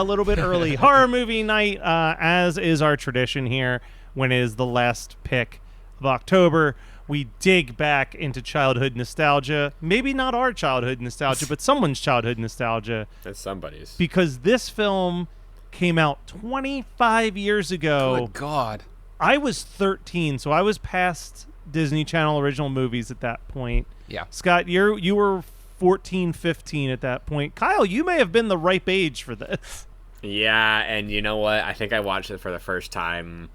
a little bit early horror movie night, as is our tradition here. When it is the last pick of October, we dig back into childhood nostalgia. Maybe not our childhood nostalgia, but someone's childhood nostalgia. That's somebody's. Because this film came out 25 years ago. Good God. I was 13, so I was past Disney Channel original movies at that point. Yeah. Scott, you were 14, 15 at that point. Kyle, you may have been the ripe age for this. Yeah, and you know what? I think I watched it for the first time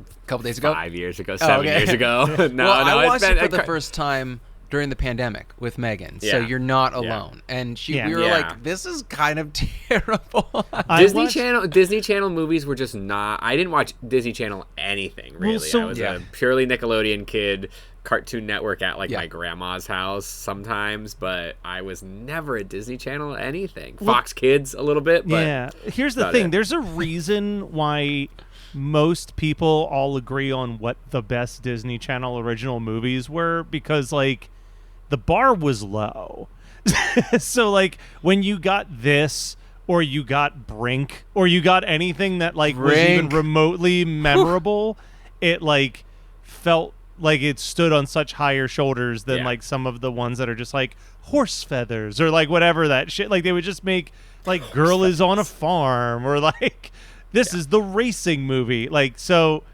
A couple days ago? 5 years ago, 7 years ago. I watched it for the first time during the pandemic with Megan, so you're not alone. And we were like, this is kind of terrible. Disney Channel movies were just not. I didn't watch Disney Channel anything really. I was a purely Nickelodeon kid. Cartoon Network at my grandma's house sometimes, but I was never a Disney Channel anything. Fox Kids a little bit, but here's the thing. There's a reason why most people all agree on what the best Disney Channel original movies were, because the bar was low. So when you got this, or you got Brink, or you got anything that was even remotely memorable, it felt like it stood on such higher shoulders than some of the ones that are just horse feathers or whatever that shit. They would just make Girl is on a Farm, or this is the racing movie. So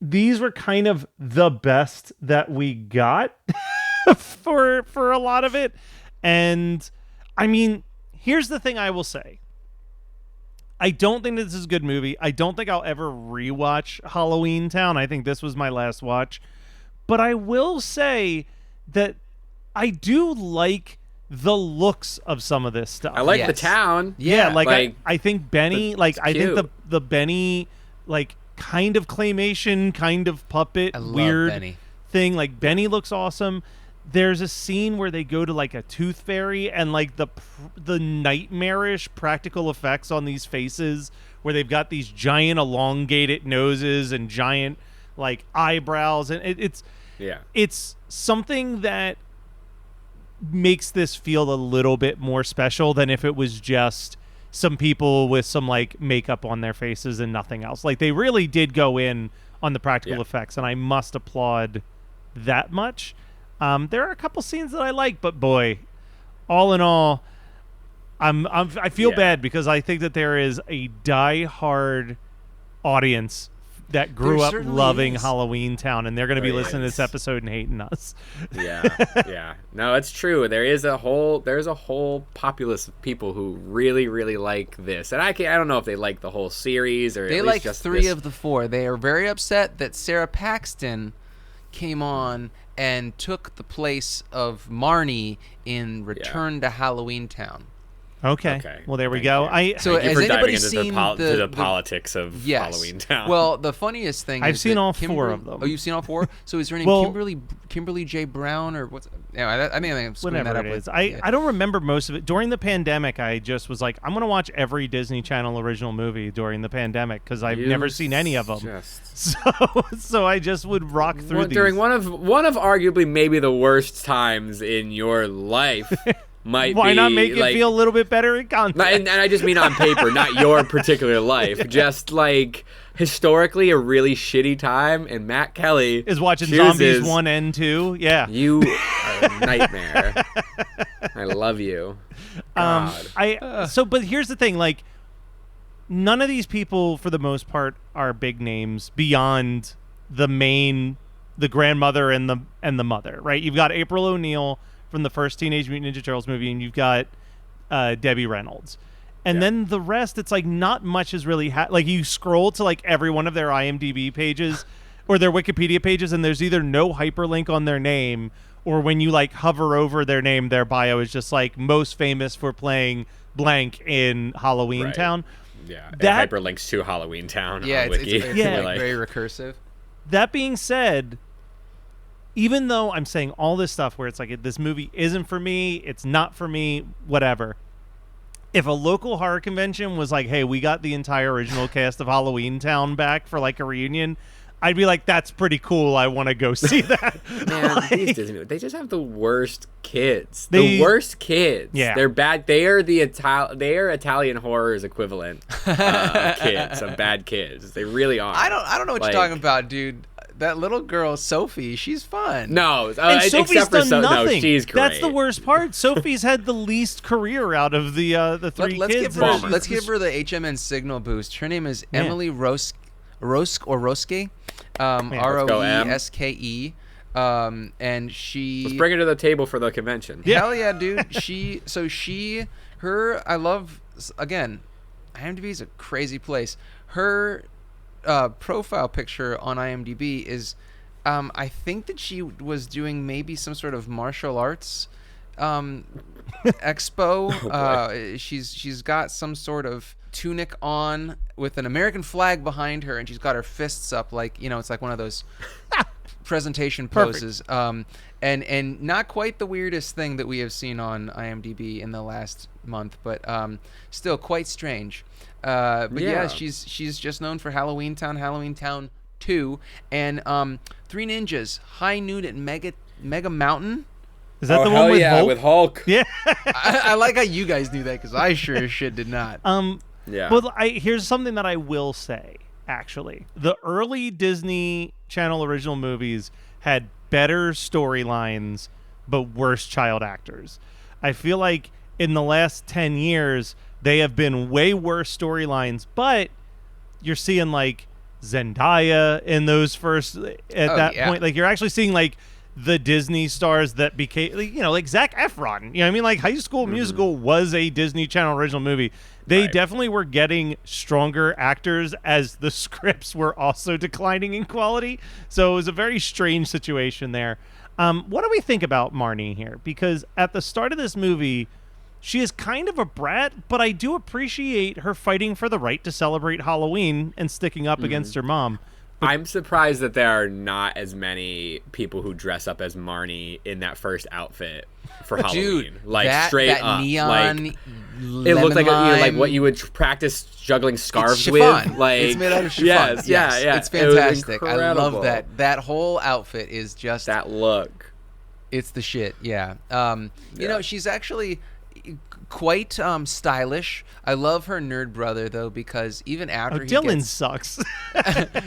these were kind of the best that we got for a lot of it. And I mean, here's the thing I will say. I don't think this is a good movie. I don't think I'll ever rewatch Halloweentown. I think this was my last watch. But I will say that I do like the looks of some of this stuff. I like the town. Yeah, I think Benny, I think the Benny, kind of claymation, kind of puppet, weird Benny. Thing. Benny looks awesome. There's a scene where they go to a tooth fairy, and the nightmarish practical effects on these faces, where they've got these giant elongated noses and giant eyebrows, and it's something that makes this feel a little bit more special than if it was just some people with some makeup on their faces and nothing else. They really did go in on the practical effects, and I must applaud that much. There are a couple scenes that I like, but boy, all in all, I feel bad, because I think that there is a die-hard audience that grew up loving Halloweentown, and they're going to be listening to this episode and hating us. Yeah. No, it's true. There's a whole populace of people who really, really like this, and I don't know if they like the whole series, or they at like least just 3 of the 4. They are very upset that Sarah Paxton came on and took the place of Marnie in Return to Halloweentown. Okay. Well, there we go. So Thank you has for anybody diving seen into the politics of Halloweentown? Well, the funniest thing I've is seen that all 4 of them. Oh, you've seen all 4? So is her name Kimberly J. Brown, or what's? Anyway, I mean, I'm screwing whatever that up. It is. I don't remember most of it. During the pandemic, I just was I'm going to watch every Disney Channel original movie during the pandemic, because I've never seen any of them. So I just would rock through these. During one of arguably maybe the worst times in your life. Why not make it feel a little bit better in context? And I just mean on paper, not your particular life. Just historically a really shitty time, and Matt Kelly is watching Zombies 1 and 2. Yeah. You are a nightmare. I love you. God. But here's the thing, none of these people, for the most part, are big names beyond the grandmother and the mother, right? You've got April O'Neil from the first Teenage Mutant Ninja Turtles movie, and you've got Debbie Reynolds. And then the rest, it's not much is really... you scroll to every one of their IMDb pages or their Wikipedia pages, and there's either no hyperlink on their name, or when you hover over their name, their bio is just most famous for playing blank in Halloweentown. Right. Yeah, that hyperlinks to Halloweentown on Wiki. It's very recursive. That being said, even though I'm saying all this stuff where it's this movie isn't for me, it's not for me, whatever. If a local horror convention was hey, we got the entire original cast of Halloweentown back for a reunion, I'd be like, that's pretty cool. I want to go see that. Man, these Disney movies, they just have the worst kids. The worst kids. Yeah. They're bad. They are Italian horror's equivalent of kids, of bad kids. They really are. I don't know what you're talking about, dude. That little girl, Sophie, she's fun. No, and Sophie's done nothing. No, she's great. That's the worst part. Sophie's had the least career out of the three kids. Let's give her the HMN signal boost. Her name is Emily Roske. Roske, Roeske, and she. Let's bring her to the table for the convention. Hell yeah, dude. I love, again, IMDb is a crazy place. Her profile picture on IMDb is, I think that she was doing maybe some sort of martial arts expo. She's got some sort of tunic on with an American flag behind her, and she's got her fists up like, it's like one of those presentation poses. And not quite the weirdest thing that we have seen on IMDb in the last month, but still quite strange. But yeah, she's just known for Halloweentown 2, and Three Ninjas, High Noon at Mega Mountain. Is that the one with Hulk? With Hulk? Yeah. I like how you guys knew that, because I sure as shit did not. Yeah. Well, here's something that I will say, actually. The early Disney Channel original movies had better storylines, but worse child actors. I feel like in the last 10 years, they have been way worse storylines, but you're seeing, like, Zendaya in those first, point. Like, you're actually seeing, like, the Disney stars that became, like Zac Efron. You know what I mean? Like, High School Musical was a Disney Channel original movie. They definitely were getting stronger actors as the scripts were also declining in quality. So it was a very strange situation there. What do we think about Marnie here? Because at the start of this movie, she is kind of a brat, but I do appreciate her fighting for the right to celebrate Halloween and sticking up against her mom. I'm surprised that there are not as many people who dress up as Marnie in that first outfit for Halloween. Dude, like that neon, it looked like like what you would practice juggling scarves with. Like, it's made out of chiffon. Yeah. It's fantastic. I love that. That whole outfit is just that look. It's the shit. Yeah. She's actually quite stylish. I love her nerd brother, though, because even after Dylan sucks.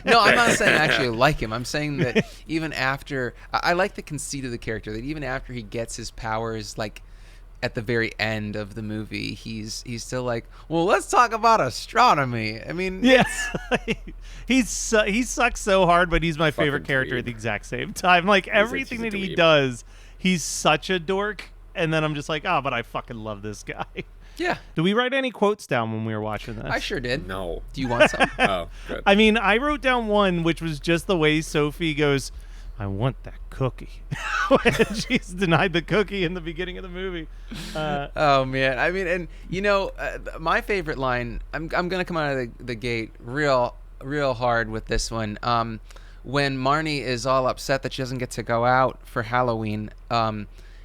No, I'm not saying I actually like him. I'm saying that even after, I like the conceit of the character, that even after he gets his powers, like at the very end of the movie, he's still like, well, let's talk about astronomy. I mean, he sucks so hard, but he's my favorite character at the exact same time. Like, everything that he does, he's such a dork. And then I'm just like, but I fucking love this guy. Yeah. Did we write any quotes down when we were watching this? I sure did. No. Do you want some? Oh, good. I mean, I wrote down one, which was just the way Sophie goes, I want that cookie. When she's denied the cookie in the beginning of the movie. Oh, man. I mean, and, my favorite line, I'm going to come out of the gate real hard with this one. When Marnie is all upset that she doesn't get to go out for Halloween,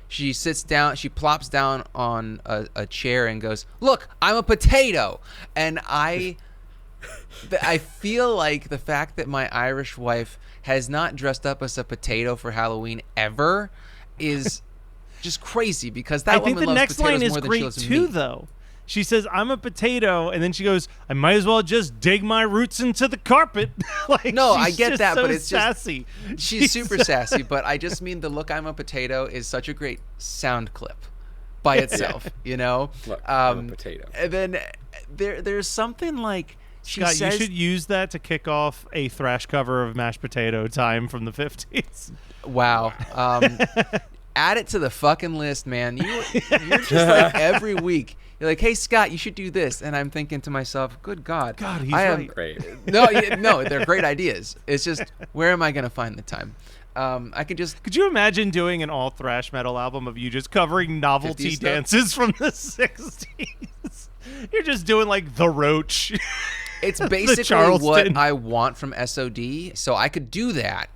she sits down, she plops down on a chair and goes, look, I'm a potato. And I feel like the fact that my Irish wife has not dressed up as a potato for Halloween ever is just crazy, because that woman loves potatoes more than she loves me. I think the next line is great too, though. She says, I'm a potato, and then she goes, I might as well just dig my roots into the carpet. No, I get that, so but it's sassy. She's super sassy, but I just mean the look, I'm a potato is such a great sound clip by itself, Look, I'm a potato. And then there's something like, Scott, you should use that to kick off a thrash cover of Mashed Potato Time from the 50s. Wow. Add it to the fucking list, man. You're just like every week. You're like, hey, Scott, you should do this. And I'm thinking to myself, good God. God, he's right. Great. No, they're great ideas. It's just, where am I going to find the time? Could you imagine doing an all thrash metal album of you just covering novelty dances from the 60s? You're just doing like The Roach. It's basically what I want from SOD. So I could do that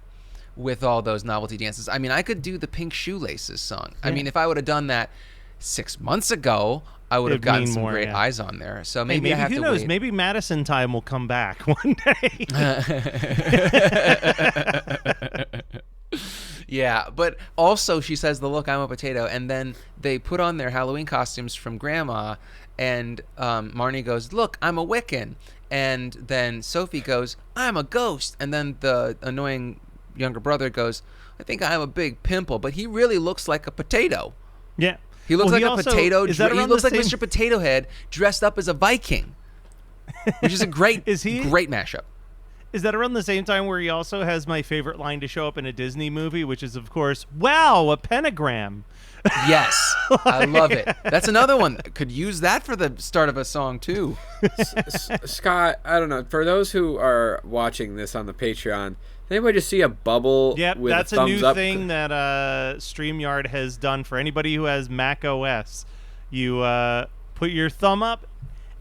with all those novelty dances. I mean, I could do the Pink Shoelaces song. Yeah. I mean, if I would have done that 6 months ago, I would have It'd gotten mean some more, great yeah. eyes on there. So Hey, maybe I have who to knows? wait. Maybe Madison Time will come back one day. Yeah, but also she says the look, I'm a potato, and then they put on their Halloween costumes from Grandma, and Marnie goes, look, I'm a Wiccan, and then Sophie goes, I'm a ghost, and then the annoying younger brother goes, I think I have a big pimple, but he really looks like a potato. Yeah. He looks like a potato. Is that He around looks the like same- Mr. Potato Head dressed up as a Viking, which is a great, great mashup. Is that around the same time where he also has my favorite line to show up in a Disney movie, which is, of course, wow, a pentagram. Yes, I love it. That's another one. Could use that for the start of a song, too. Scott, I don't know. For those who are watching this on the Patreon, did anybody just see a bubble Yep, with that's a thumbs new up? thing that StreamYard has done for anybody who has Mac OS. You put your thumb up,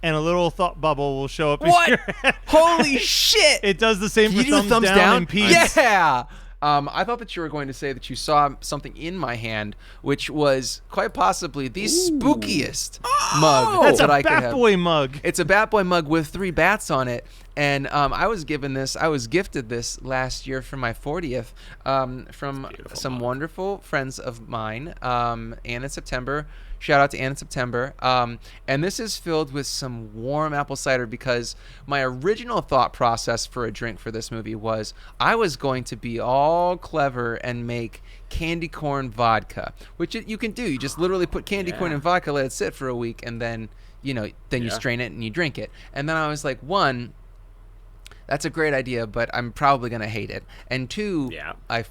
and a little thought bubble will show up. What? In your head. Holy shit! It does the same Can for you do thumbs down and peace. Yeah! I thought that you were going to say that you saw something in my hand, which was quite possibly the spookiest mug That's that a I could Bat have. Boy mug. It's a Bat Boy mug with 3 bats on it. And I was gifted this last year for my 40th from some wonderful friends of mine, Ann and September. Shout out to Ann and September. And this is filled with some warm apple cider because my original thought process for a drink for this movie was I was going to be all clever and make candy corn vodka, which you can do. You just literally put candy corn in vodka, let it sit for a week, and then, you strain it and you drink it. And then I was like, one, that's a great idea, but I'm probably going to hate it. And 2, I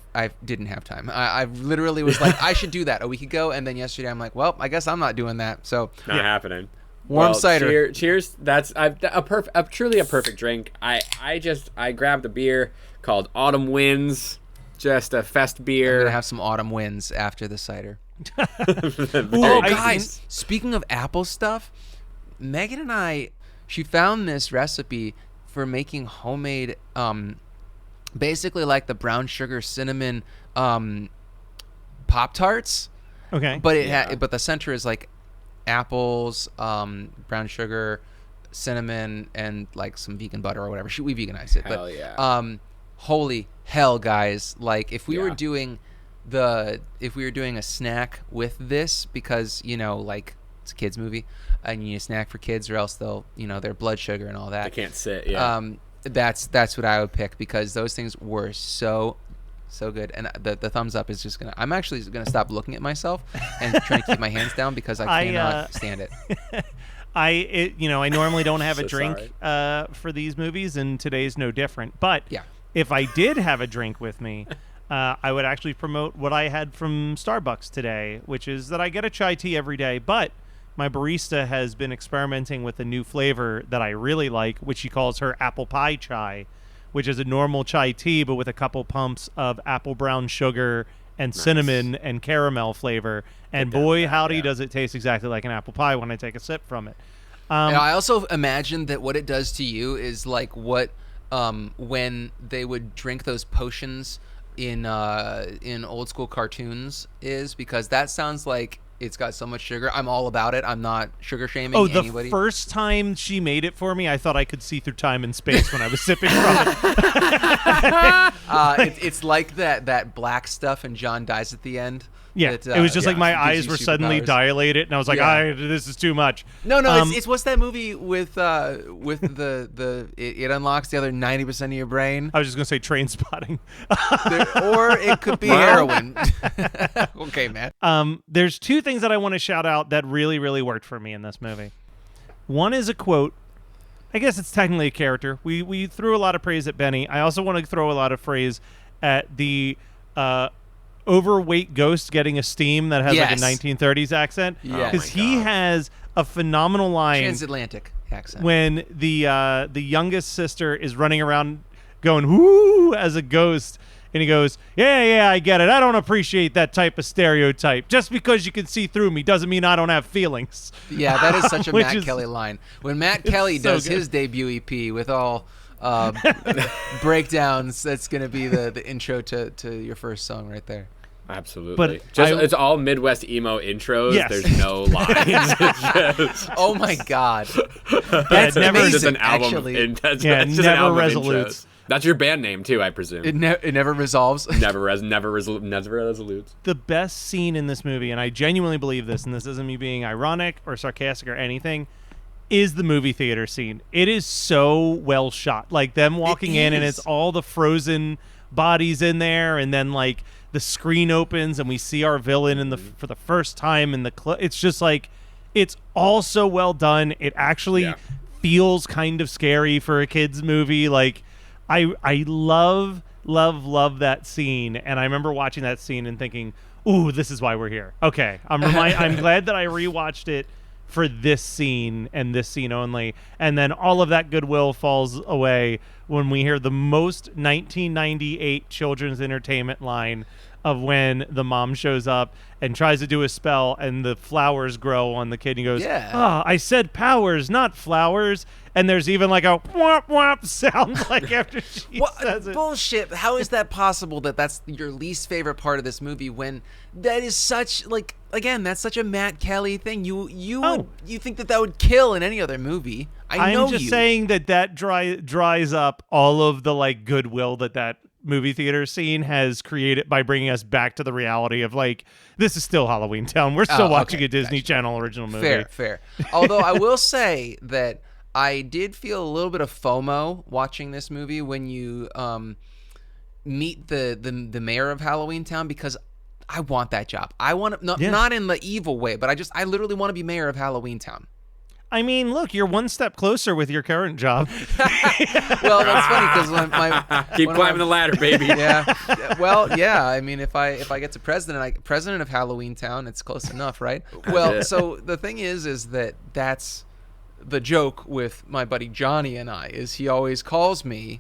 didn't have time. I literally was like, I should do that a week ago. And then yesterday I'm like, well, I guess I'm not doing that. So Not happening. Warm cider. Cheers. That's truly a perfect drink. I grabbed a beer called Autumn Winds, just a fest beer. I'm going to have some autumn winds after the cider. Oh, guys, speaking of apple stuff, Megan and she found this recipe for making homemade, basically like the brown sugar cinnamon Pop-Tarts. Okay. But but the center is like apples, brown sugar, cinnamon, and like some vegan butter or whatever. We veganized it. Hell yeah. Holy hell, guys! Like if we were doing a snack with this, because like it's a kids movie, and you need a snack for kids, or else they'll their blood sugar and all that. I can't sit. Yeah. That's what I would pick because those things were so good, and the thumbs up is just gonna. I'm actually gonna stop looking at myself and trying to keep my hands down because I cannot stand it. I normally don't have a So drink for these movies, and today's no different. But if I did have a drink with me, I would actually promote what I had from Starbucks today, which is that I get a chai tea every day, but my barista has been experimenting with a new flavor that I really like, which she calls her apple pie chai, which is a normal chai tea, but with a couple pumps of apple brown sugar and cinnamon and caramel flavor. And boy, howdy, does it taste exactly like an apple pie when I take a sip from it. And I also imagine that what it does to you is like what when they would drink those potions in old school cartoons is, because that sounds like it's got so much sugar. I'm all about it. I'm not sugar shaming anybody. The first time she made it for me, I thought I could see through time and space when I was sipping from it. It's like that black stuff and John dies at the end. Yeah, that, it was just like my gives eyes you were suddenly superpowers. dilated, and I was like, this is too much. No, it's what's that movie with the it unlocks the other 90% of your brain, I was just gonna say Train Spotting. or it could be heroin. Okay, man. There's 2 things that I want to shout out that really, really worked for me in this movie. One is a quote. I guess it's technically a character. We threw a lot of praise at Benny. I also want to throw a lot of praise at the overweight ghost getting a steam that has like a 1930s accent. Because he has a phenomenal line. Transatlantic accent. When the youngest sister is running around going, whoo, as a ghost. And he goes, yeah, I get it. I don't appreciate that type of stereotype. Just because you can see through me doesn't mean I don't have feelings. Yeah, that is such a Matt Kelly line. When Matt Kelly does his debut EP with all breakdowns, that's going to be the intro to your first song right there. Absolutely. But it's all Midwest emo intros. Yes. There's no lines. It's just, Oh my god. That's it's never just an amazing, album. actually. It's Yeah, just an never album of resolutes. intros. That's your band name too, I presume. It never resolves. never resolutes. The best scene in this movie, and I genuinely believe this, and this isn't me being ironic or sarcastic or anything, is the movie theater scene. It is so well shot. Like them walking in and it's all the frozen bodies in there, and then like the screen opens and we see our villain for the first time in the it's just like it's all so well done. It actually feels kind of scary for a kids movie. Like I love that scene, and I remember watching that scene and thinking, ooh, this is why we're here. Okay, I'm glad that I rewatched it for this scene and this scene only, and then all of that goodwill falls away when we hear the most 1998 children's entertainment line of when the mom shows up and tries to do a spell and the flowers grow on the kid, and he goes, I said powers, not flowers. And there's even like a whomp whomp sound like after she says it. Bullshit. How is that possible that that's your least favorite part of this movie when that is such, like, again, that's such a Matt Kelly thing. You think that would kill in any other movie. I'm just saying that dries up all of the like goodwill that movie theater scene has created by bringing us back to the reality of like, this is still Halloweentown. We're still watching a Disney Channel original movie. Fair. Although I will say that I did feel a little bit of FOMO watching this movie when you meet the mayor of Halloweentown, because I want that job. I want to, not in the evil way, but I literally want to be mayor of Halloweentown. I mean, look, you're one step closer with your current job. Well, that's funny because keep climbing the ladder, baby. Yeah. Well, yeah. I mean, if I get to president of Halloweentown, it's close enough, right? Well, so the thing is that's the joke with my buddy Johnny and I is he always calls me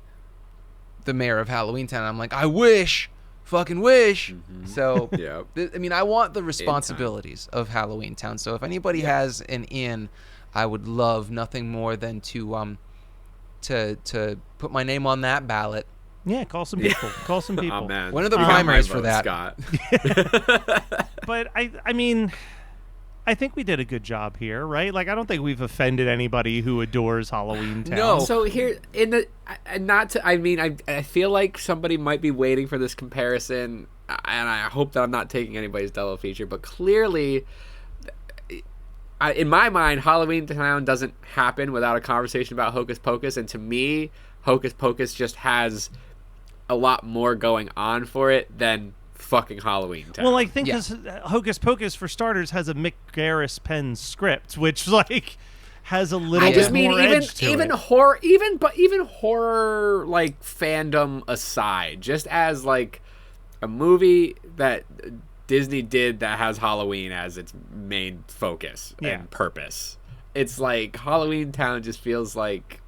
the mayor of Halloweentown. I'm like, I wish. Fucking wish. Mm-hmm. So, I mean, I want the responsibilities of Halloweentown. So if anybody has an in, I would love nothing more than to put my name on that ballot. Yeah, call some people. Call some people. Oh, man. When are the primaries for that? Scott. But I mean, I think we did a good job here, right? Like, I don't think we've offended anybody who adores Halloweentown. No. So here I feel like somebody might be waiting for this comparison, and I hope that I'm not taking anybody's double feature, but clearly, in my mind, Halloweentown doesn't happen without a conversation about Hocus Pocus, and to me, Hocus Pocus just has a lot more going on for it than fucking Halloweentown. Well, I think because Hocus Pocus, for starters, has a Mick Garris pen script, which like has a little bit more edge to even it. horror, even horror like fandom aside, just as like a movie that Disney did that has Halloween as its main focus and purpose. It's like Halloweentown just feels like,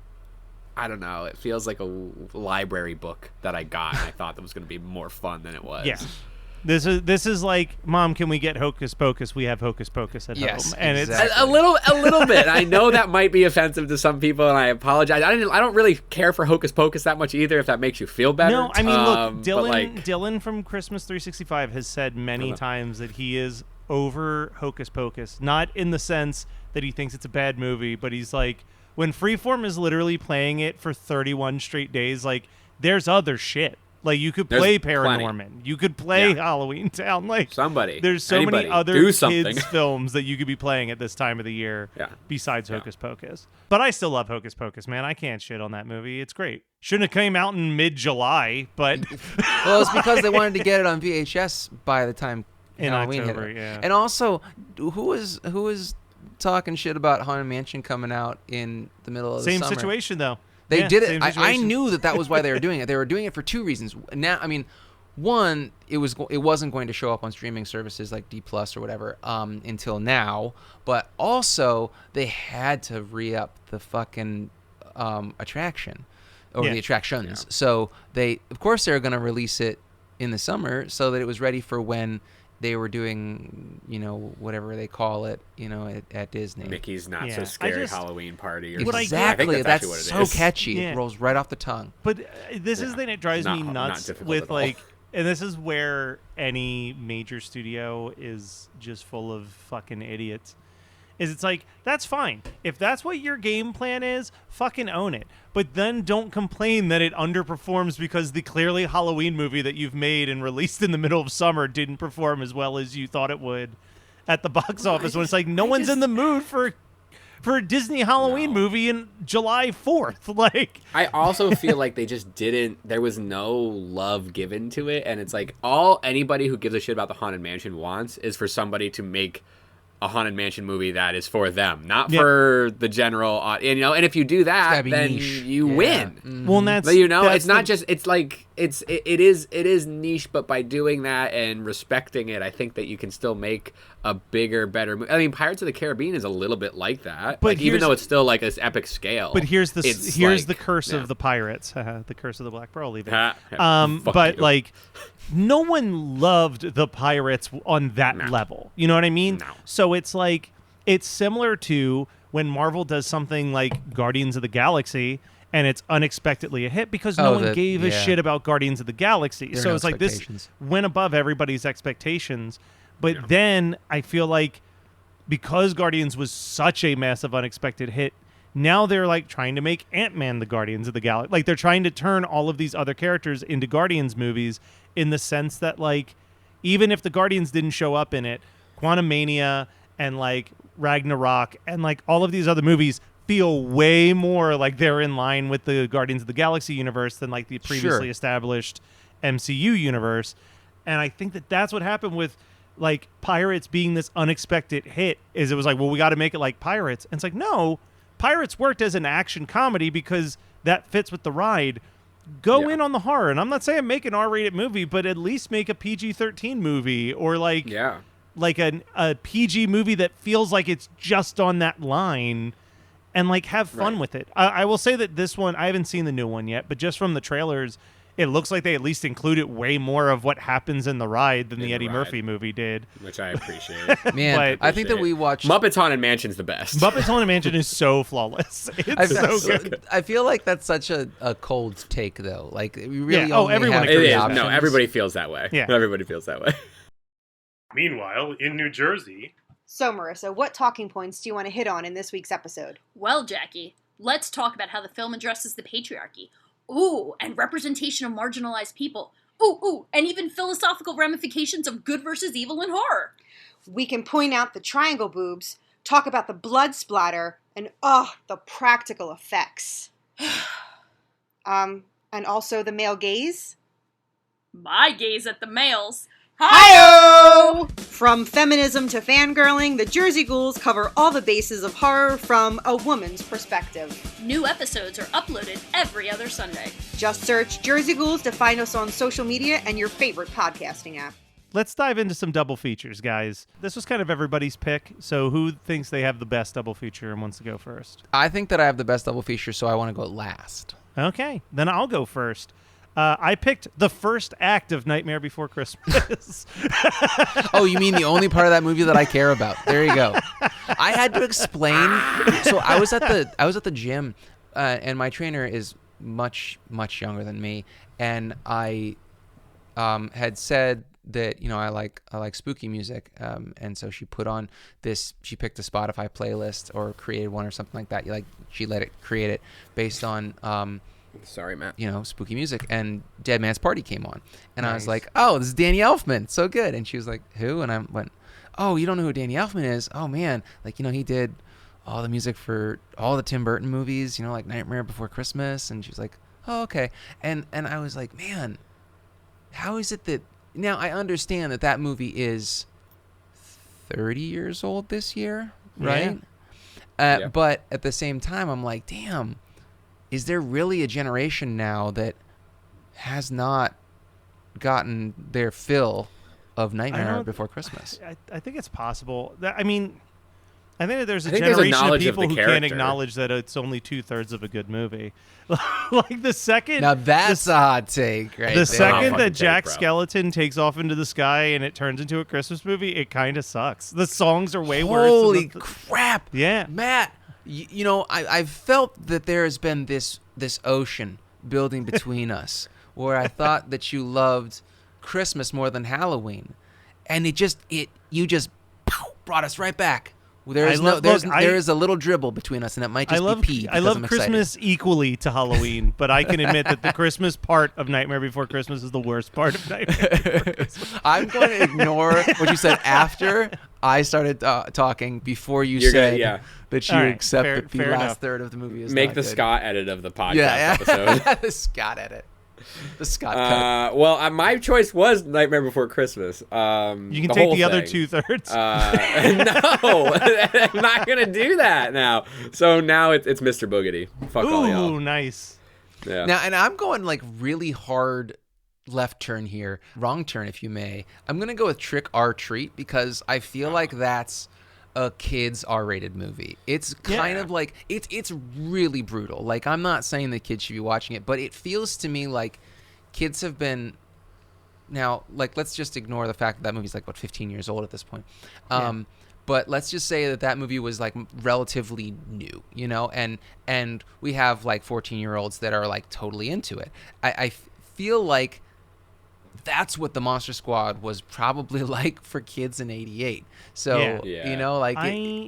I don't know, it feels like a library book that I got and I thought that was going to be more fun than it was. Yeah. This is like, Mom, can we get Hocus Pocus? We have Hocus Pocus at home. And exactly. It's a little bit. I know that might be offensive to some people, and I apologize. I don't really care for Hocus Pocus that much either, if that makes you feel better. No, I mean, look, Dylan Dylan from Christmas 365 has said many times that he is over Hocus Pocus, not in the sense that he thinks it's a bad movie, but he's like, when Freeform is literally playing it for 31 straight days, like, there's other shit. Like, you could play Paranorman. Plenty. You could play Halloweentown. Like, there's many other kids' films that you could be playing at this time of the year besides Hocus Pocus. But I still love Hocus Pocus, man. I can't shit on that movie. It's great. Shouldn't have came out in mid-July, but... Well, it's because they wanted to get it on VHS by the time Halloween October, hit. Yeah. And also, who is talking shit about Haunted Mansion coming out in the middle of the summer? Same situation, though. They did it. I knew that was why they were doing it. They were doing it for two reasons. Now, I mean, one, it wasn't going to show up on streaming services like D+ or whatever until now. But also, they had to re-up the fucking attraction or the attractions. Yeah. So they were going to release it in the summer so that it was ready for when they were doing, whatever they call it, at Disney. Mickey's Not So Scary Halloween Party. Or exactly. That's so catchy. It rolls right off the tongue. But this is the thing that drives me nuts with like and this is where any major studio is just full of fucking idiots, is it's like, that's fine. If that's what your game plan is, fucking own it. But then don't complain that it underperforms because the clearly Halloween movie that you've made and released in the middle of summer didn't perform as well as you thought it would at the box office. When it's like, no one's in the mood for a Disney Halloween movie in July 4th. Like, I also feel like they just didn't, there was no love given to it. And it's like, all anybody who gives a shit about the Haunted Mansion wants is for somebody to make a Haunted Mansion movie that is for them, not for the general, and if you do that, then you win. Mm-hmm. Well, and that's, but it's not just, it's like, it is niche, but by doing that and respecting it, I think that you can still make a bigger, better movie. I mean, Pirates of the Caribbean is a little bit like that, but like, even though it's still like this epic scale. But here's the curse of the pirates, the curse of the Black Pearl, even. But like, no one loved the pirates on that level. You know what I mean? No. So it's like, it's similar to when Marvel does something like Guardians of the Galaxy and it's unexpectedly a hit because no one gave a shit about Guardians of the Galaxy. So it's like this went above everybody's expectations. But then I feel like because Guardians was such a massive unexpected hit, now they're like trying to make Ant-Man the Guardians of the Galaxy. Like they're trying to turn all of these other characters into Guardians movies in the sense that like, even if the Guardians didn't show up in it, Quantumania and like Ragnarok and like all of these other movies feel way more like they're in line with the Guardians of the Galaxy universe than like the previously established MCU universe. And I think that that's what happened with like Pirates being this unexpected hit, is it was like, well, we got to make it like Pirates. And it's like, no, Pirates worked as an action comedy because that fits with the ride. Go in on the horror. And I'm not saying make an R-rated movie, but at least make a PG-13 movie or like like a PG movie that feels like it's just on that line and like have fun with it. I will say that this one, I haven't seen the new one yet, but just from the trailers, it looks like they at least included way more of what happens in the ride than the Eddie Murphy movie did. Which I appreciate. Man, I think that we watched... Muppets Haunted Mansion's the best. Muppets Haunted Mansion is so flawless. It's so good. I feel like that's such a cold take, though. Like, we really everyone have agrees. three options. No, everybody feels that way. Yeah. Everybody feels that way. Meanwhile, in New Jersey... So, Marissa, what talking points do you want to hit on in this week's episode? Well, Jackie, let's talk about how the film addresses the patriarchy. Ooh, and representation of marginalized people. Ooh, and even philosophical ramifications of good versus evil in horror. We can point out the triangle boobs, talk about the blood splatter, and the practical effects. And also the male gaze. My gaze at the males. Hi-yo! From feminism to fangirling, the Jersey Ghouls cover all the bases of horror from a woman's perspective. New episodes are uploaded every other Sunday. Just search Jersey Ghouls to find us on social media and your favorite podcasting app. Let's dive into some double features, guys. This was kind of everybody's pick, so who thinks they have the best double feature and wants to go first? I think that I have the best double feature, so I want to go last. Okay, then I'll go first. I picked the first act of Nightmare Before Christmas. Oh, you mean the only part of that movie that I care about? There you go. I had to explain. So I was at the gym, and my trainer is much younger than me, and I had said that I like spooky music, and so she put on this. She picked a Spotify playlist or created one or something like that. She let it create it based on. Sorry, Matt. Spooky music, and Dead Man's Party came on, and I was like, "Oh, this is Danny Elfman, so good." And she was like, "Who?" And I went, "Oh, you don't know who Danny Elfman is? Oh man, he did all the music for all the Tim Burton movies, like Nightmare Before Christmas." And she was like, "Oh, okay." And I was like, "Man, how is it that now I understand that movie is 30 years old this year, right?" Yeah. But at the same time, I'm like, damn. Is there really a generation now that has not gotten their fill of Nightmare Before Christmas? I think it's possible. I think that there's a generation of people who can't acknowledge that it's only 2/3 of a good movie. Like the second... Now that's a hot take, right? The second that Jack Skeleton takes off into the sky and it turns into a Christmas movie, it kind of sucks. The songs are way worse. Holy crap. Yeah. Matt... I've felt that there has been this ocean building between us, where I thought that you loved Christmas more than Halloween, and you just brought us right back. There is a little dribble between us, and it might just be pee. I love Christmas equally to Halloween, but I can admit that the Christmas part of Nightmare Before Christmas is the worst part of Nightmare Before Christmas. I'm going to ignore what you said after I started talking. Before you said that you accept that the last third of the movie is make not the good. Scott edit of the podcast episode. The Scott edit. The Scott cut. Well, my choice was Nightmare Before Christmas. You can take the other 2/3. No, I'm not gonna do that now. So now it's Mr. Boogedy. Fuck all y'all. Ooh, nice. Yeah. Now, and I'm going like really hard left turn here, wrong turn if you may. I'm gonna go with Trick or Treat because I feel like that's a kids R-rated movie. It's kind of like it's really brutal. Like, I'm not saying that kids should be watching it, but it feels to me like kids have been now, like, let's just ignore the fact that movie's like 15 years old at this point. But let's just say that movie was like relatively new, you know, and we have like 14-year-olds that are like totally into it. I feel like that's what the Monster Squad was probably like for kids in '88. So you know, like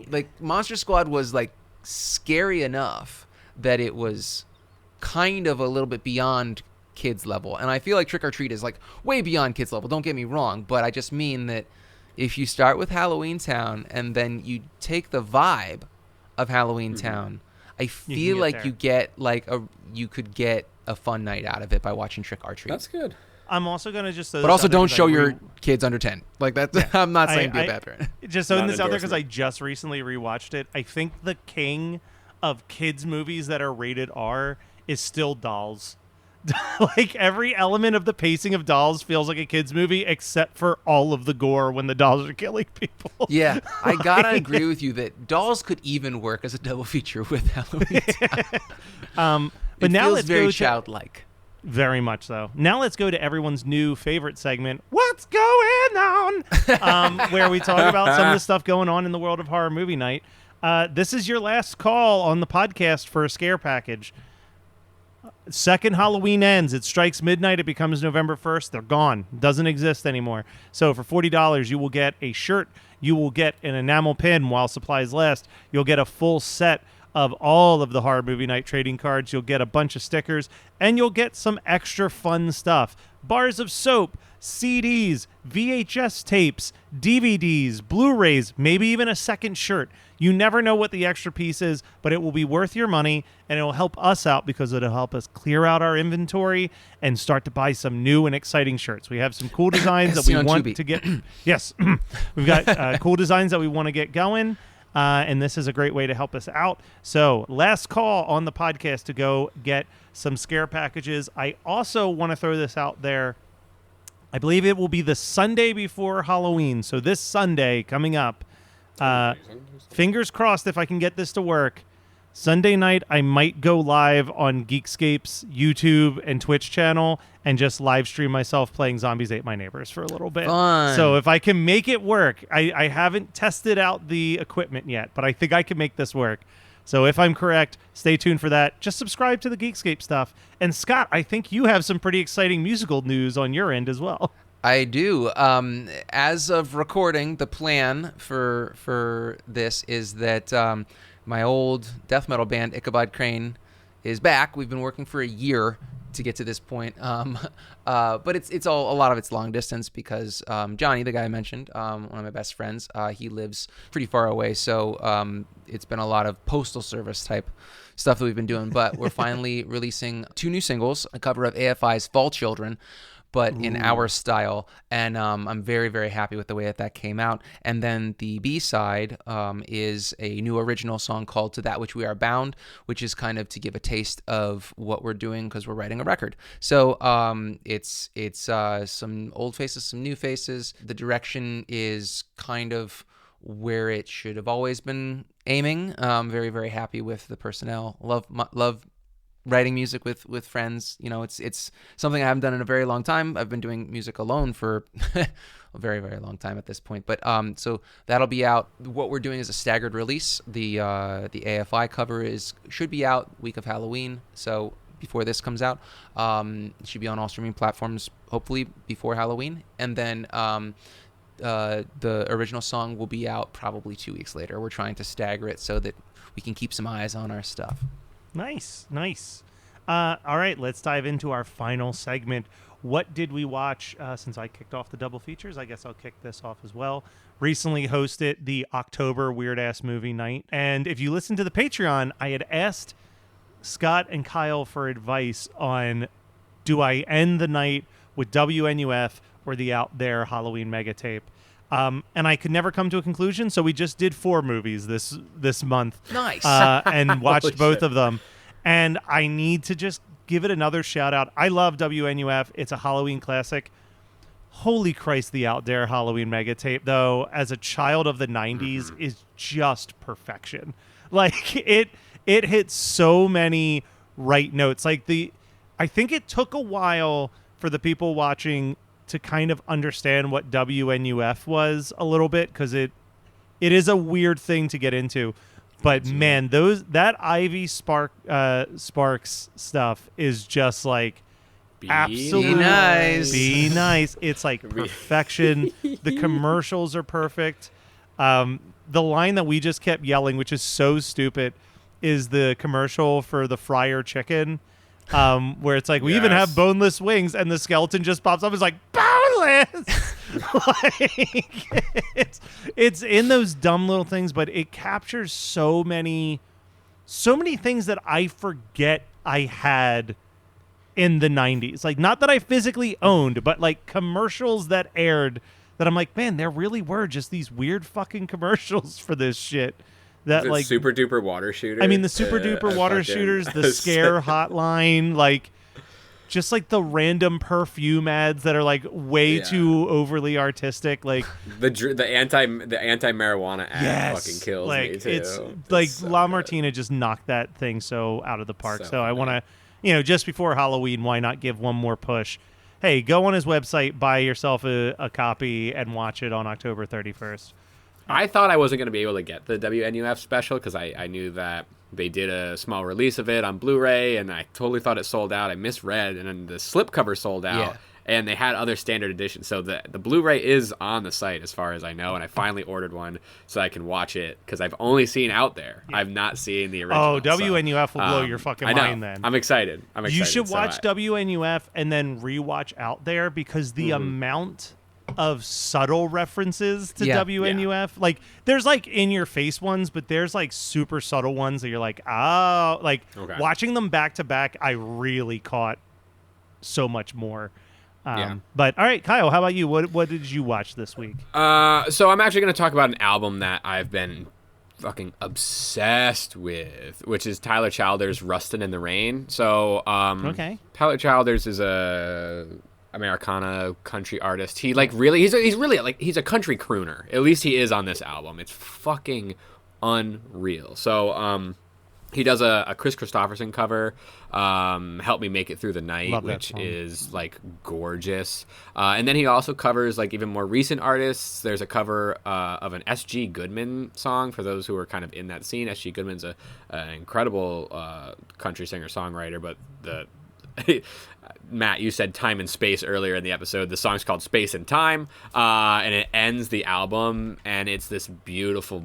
like Monster Squad was like scary enough that it was kind of a little bit beyond kids level, and I feel like Trick or Treat is like way beyond kids level. Don't get me wrong, but I just mean that if you start with Halloweentown and then you take the vibe of Halloweentown, I feel like you could get a fun night out of it by watching Trick or Treat. That's good. I'm also gonna just but also don't show your kids under 10. Like that. I'm not saying be a bad parent. Just throwing this out there because I just recently rewatched it. I think the king of kids movies that are rated R is still Dolls. Like, every element of the pacing of Dolls feels like a kids movie except for all of the gore when the dolls are killing people. Yeah, I gotta agree with you that Dolls could even work as a double feature with Halloween. But now let's very childlike. Very much so. Now let's go to everyone's new favorite segment, What's Going On? Where we talk about some of the stuff going on in the world of horror movie night. This is your last call on the podcast for a scare package. Second Halloween ends. It strikes midnight. It becomes November 1st. They're gone. Doesn't exist anymore. So for $40, you will get a shirt. You will get an enamel pin while supplies last. You'll get a full set of all of the horror movie night trading cards. You'll get a bunch of stickers, and you'll get some extra fun stuff. Bars of soap, CDs, VHS tapes, DVDs, Blu-rays, maybe even a second shirt. You never know what the extra piece is, but it will be worth your money, and it will help us out because it'll help us clear out our inventory and start to buy some new and exciting shirts. We have some cool designs that we want to get. Yes, we've got cool designs that we want to get going. And this is a great way to help us out. So last call on the podcast to go get some scare packages. I also want to throw this out there. I believe it will be the Sunday before Halloween. So this Sunday coming up, fingers crossed if I can get this to work. Sunday night, I might go live on Geekscape's YouTube and Twitch channel and just live stream myself playing Zombies Ate My Neighbors for a little bit. Fun. So if I can make it work, I haven't tested out the equipment yet, but I think I can make this work. So if I'm correct, stay tuned for that. Just subscribe to the Geekscape stuff. And Scott, I think you have some pretty exciting musical news on your end as well. I do. As of recording, the plan for this is that my old death metal band, Ichabod Crane, is back. We've been working for a year to get to this point. But it's a lot of it's long distance because Johnny, the guy I mentioned, one of my best friends, he lives pretty far away. So it's been a lot of postal service type stuff that we've been doing. But we're finally releasing 2 new singles, a cover of AFI's Fall Children, but in our style. And I'm very, very happy with the way that came out. And then the B-side is a new original song called To That Which We Are Bound, which is kind of to give a taste of what we're doing because we're writing a record. So it's some old faces, some new faces. The direction is kind of where it should have always been aiming. Very, very happy with the personnel. Love writing music with friends. You know, it's something I haven't done in a very long time. I've been doing music alone for a very, very long time at this point. But so that'll be out. What we're doing is a staggered release. The AFI cover should be out week of Halloween. So before this comes out. It should be on all streaming platforms, hopefully before Halloween. And then the original song will be out probably 2 weeks later. We're trying to stagger it so that we can keep some eyes on our stuff. Nice. All right, let's dive into our final segment. What did we watch? Since I kicked off the double features, I guess I'll kick this off as well. Recently hosted the October Weird Ass Movie Night. And if you listen to the Patreon, I had asked Scott and Kyle for advice on, do I end the night with WNUF or the Out There Halloween mega tape? And I could never come to a conclusion, so we just did 4 movies this month. Nice. And watched both of them. And I need to just give it another shout out. I love WNUF. It's a Halloween classic. Holy Christ, the Out There Halloween mega tape, though, as a child of the 90s, is just perfection. Like, it hits so many right notes. Like, I think it took a while for the people watching to kind of understand what WNUF was a little bit, because it is a weird thing to get into. But man, that Ivy Sparks stuff is just like absolutely nice. Be nice. It's like perfection. The commercials are perfect. The line that we just kept yelling, which is so stupid, is the commercial for the fryer chicken, where it's like, we even have boneless wings, and the skeleton just pops up. It's like, boneless. Like, it's in those dumb little things, but it captures so many things that I forget I had in the 90s. Like, not that I physically owned, but like commercials that aired that I'm like, man, there really were just these weird fucking commercials for this shit. That like super duper water shooter. I mean, the super duper water shooters, the scare hotline, like just like the random perfume ads that are like way too overly artistic. Like the anti marijuana ad fucking kills me too. It's like La Martina just knocked that thing so out of the park. So I want to, just before Halloween, why not give one more push? Hey, go on his website, buy yourself a copy, and watch it on October 31st. I thought I wasn't going to be able to get the WNUF special because I knew that they did a small release of it on Blu-ray, and I totally thought it sold out. I misread, and then the slipcover sold out, and they had other standard editions. So the Blu-ray is on the site as far as I know, and I finally ordered one so I can watch it because I've only seen Out There. Yeah. I've not seen the original. Oh, WNUF will blow your fucking mind then. I'm excited. You should watch WNUF and then rewatch Out There because the amount of subtle references to WNUF. Like, there's like in your face ones, but there's like super subtle ones that you're like, watching them back to back, I really caught so much more. But all right, Kyle, how about you? What did you watch this week? So I'm actually going to talk about an album that I've been fucking obsessed with, which is Tyler Childers' "Rustin' in the Rain." So Tyler Childers is a Americana country artist. He like really he's really like he's a country crooner. At least he is on this album. It's fucking unreal. So he does a Chris Christopherson cover, Help Me Make It Through the Night, which is like gorgeous. And then he also covers like even more recent artists. There's a cover of an S.G. Goodman song for those who are kind of in that scene. S.G. Goodman's an incredible country singer-songwriter, but Matt, you said time and space earlier in the episode. The song's called Space and Time, and it ends the album, and it's this beautiful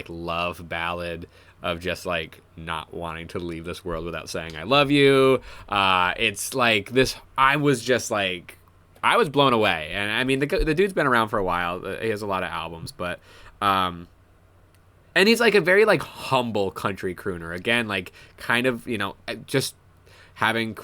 love ballad of just like not wanting to leave this world without saying I love you. It's like this. I was blown away, and I mean the dude's been around for a while. He has a lot of albums, but and he's like a very like humble country crooner. Again, like kind of just having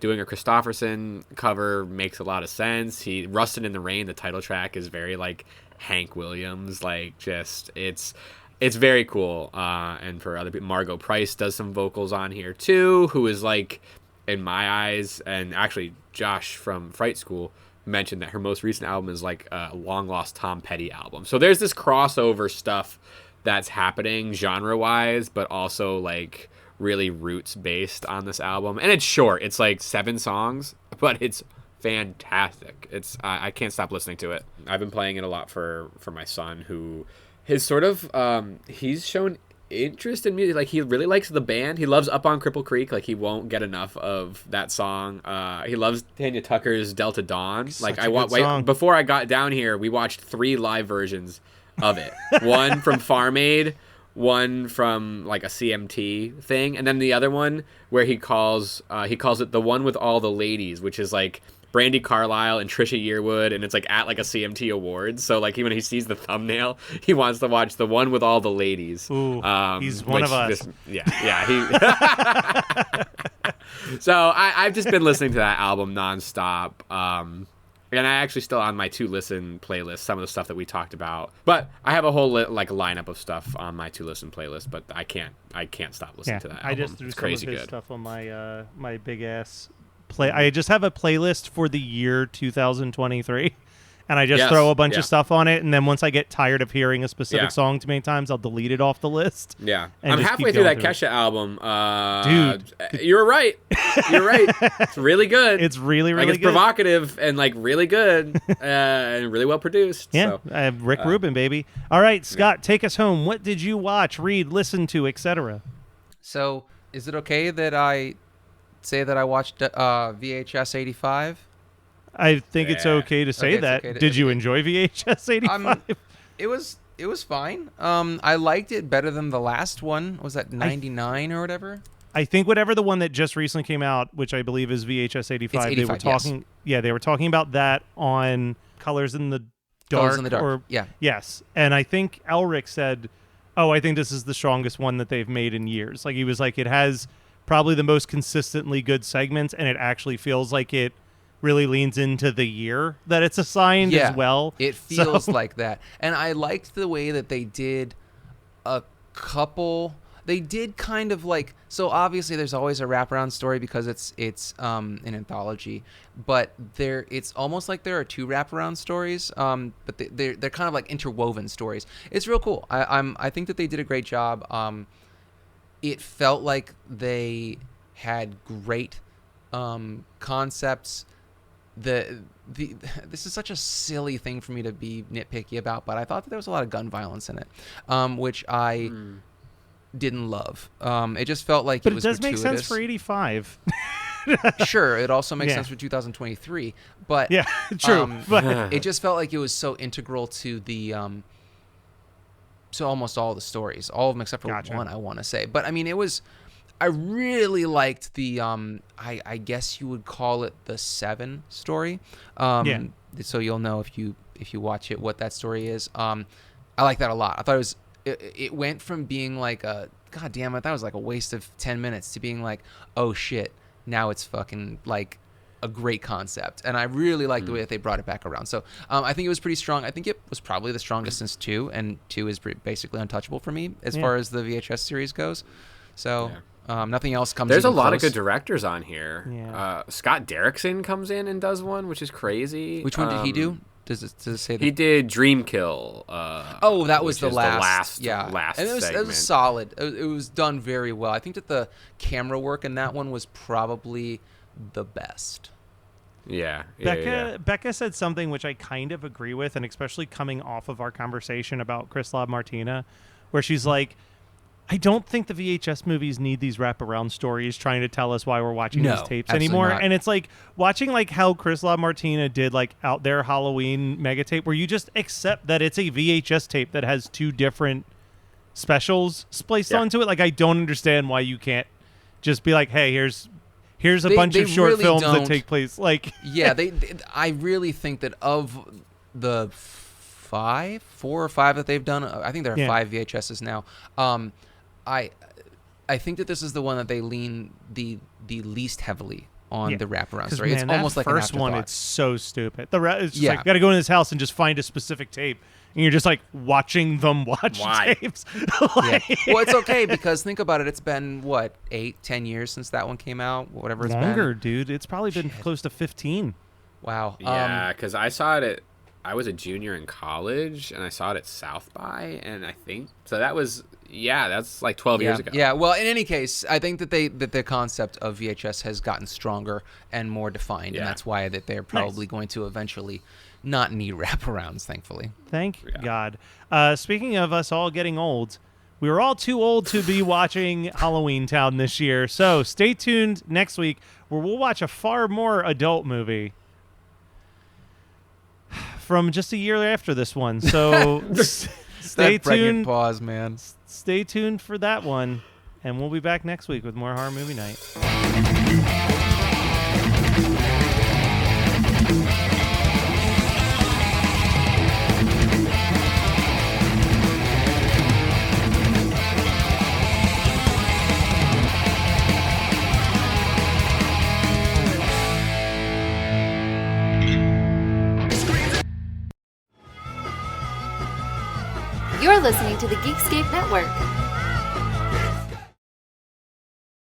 doing a Christopherson cover makes a lot of sense. Rustin' in the Rain, the title track, is very like Hank Williams, like just it's very cool. And for other people, Margot Price does some vocals on here too, who is like, in my eyes, and actually Josh from Fright School mentioned that her most recent album is like a long lost Tom Petty album. So there's this crossover stuff that's happening genre wise, but also like really roots based on this album. And it's short. It's like 7 songs, but it's fantastic. I can't stop listening to it. I've been playing it a lot for my son, who his sort of he's shown interest in music. Like, he really likes the band. He loves Up on Cripple Creek. Like, he won't get enough of that song. He loves Tanya Tucker's Delta Dawn. Such a good song. Before I got down here, we watched 3 live versions of it. One from Farm Aid, one from like a CMT thing, and then the other one where he calls it the one with all the ladies, which is like Brandi Carlile and Trisha Yearwood, and it's like at like a CMT awards. So like when he sees the thumbnail, he wants to watch the one with all the ladies. Ooh, he's one of us. So I've just been listening to that album nonstop. And I actually still on my 2-listen playlist some of the stuff that we talked about. But I have a whole lineup of stuff on my 2-listen playlist. But I can't stop listening to that album. I just threw it's some crazy of his good stuff on my my big ass play. I just have a playlist for the year 2023, and I just throw a bunch of stuff on it. And then once I get tired of hearing a specific song too many times, I'll delete it off the list. Yeah, I'm halfway through that Kesha album. Dude, you're right. You're right. It's really good. It's really like, it's good. Provocative and like really good and really well produced. Yeah, so, Rick Rubin, baby. All right, Scott, take us home. What did you watch, read, listen to, etc.? So, is it okay that I say that I watched VHS 85? I think it's okay to say that. Okay Did you enjoy VHS 85? It was fine. I liked it better than the last one. Was that 99 or whatever? I think whatever the one that just recently came out, which I believe is VHS 85, it's 85, they were talking. Yes. They were talking about that on Colors in the Dark. Colors in the Dark. Or, yeah. Yes, and I think Elric said, "Oh, I think this is the strongest one that they've made in years." Like he was like, it has probably the most consistently good segments, and it actually feels like it really leans into the year that it's assigned as well. It feels like that, and I liked the way that they did a couple. They did kind of like, so obviously there's always a wraparound story because it's an anthology, but it's almost like there are 2 wraparound stories, but they're kind of like interwoven stories. It's real cool. I think that they did a great job. It felt like they had great concepts. This is such a silly thing for me to be nitpicky about, but I thought that there was a lot of gun violence in it, which I didn't love. It just felt like it was gratuitous. But it does make sense for 85. Sure, it also makes sense for 2023, but yeah, true. But it just felt like it was so integral to the to almost all the stories, all of them except for one, I want to say. But I mean, I really liked the I guess you would call it the 7 story. So you'll know if you watch it what that story is. I like that a lot. I thought it went from being like God damn it, that was like a waste of 10 minutes to being like, oh shit, now it's fucking like a great concept. And I really like the way that they brought it back around. So I think it was pretty strong. I think it was probably the strongest since 2, and 2 is basically untouchable for me as far as the VHS series goes. So nothing else comes. There's a lot close. of good directors on here. Yeah. Scott Derrickson comes in and does one, which is crazy. Which one did he do? Does it say that? He did Dreamkill. That was the last. Last and it was solid. It was done very well. I think that the camera work in that one was probably the best. Yeah. Becca said something which I kind of agree with, and especially coming off of our conversation about Chris LaMartina, where she's like, I don't think the VHS movies need these wraparound stories trying to tell us why we're watching these tapes anymore. Not. And it's like watching like how Chris LaMartina did like Out There Halloween mega tape, where you just accept that it's a VHS tape that has 2 different specials spliced onto it. Like I don't understand why you can't just be like, hey, here's a bunch of short really films that take place. Like I really think that of the 4 or 5 that they've done, I think there are 5 VHSs now. I think that this is the one that they lean the least heavily on the wraparound story. It's almost like first an one. afterthought. It's so stupid. It's just like, got to go in this house and just find a specific tape, and you're just like watching them watch tapes. Well, it's okay because think about it. It's been what 8-10 years since that one came out. Whatever it's longer, been. dude. It's probably been close to 15. Wow. Yeah, because I saw it I was a junior in college, and I saw it at South by, and I think so. That was that's like 12 years ago. Yeah. Well, in any case, I think that the concept of VHS has gotten stronger and more defined, and that's why that they're probably going to eventually not need wraparounds. Thankfully. Thank God. Speaking of us all getting old, we were all too old to be watching Halloweentown this year. So stay tuned next week where we'll watch a far more adult movie from just a year after this one. So stay That pregnant tuned. pause, man. Stay tuned for that one. And we'll be back next week with more Horror Movie Night. You're listening to the Geekscape Network.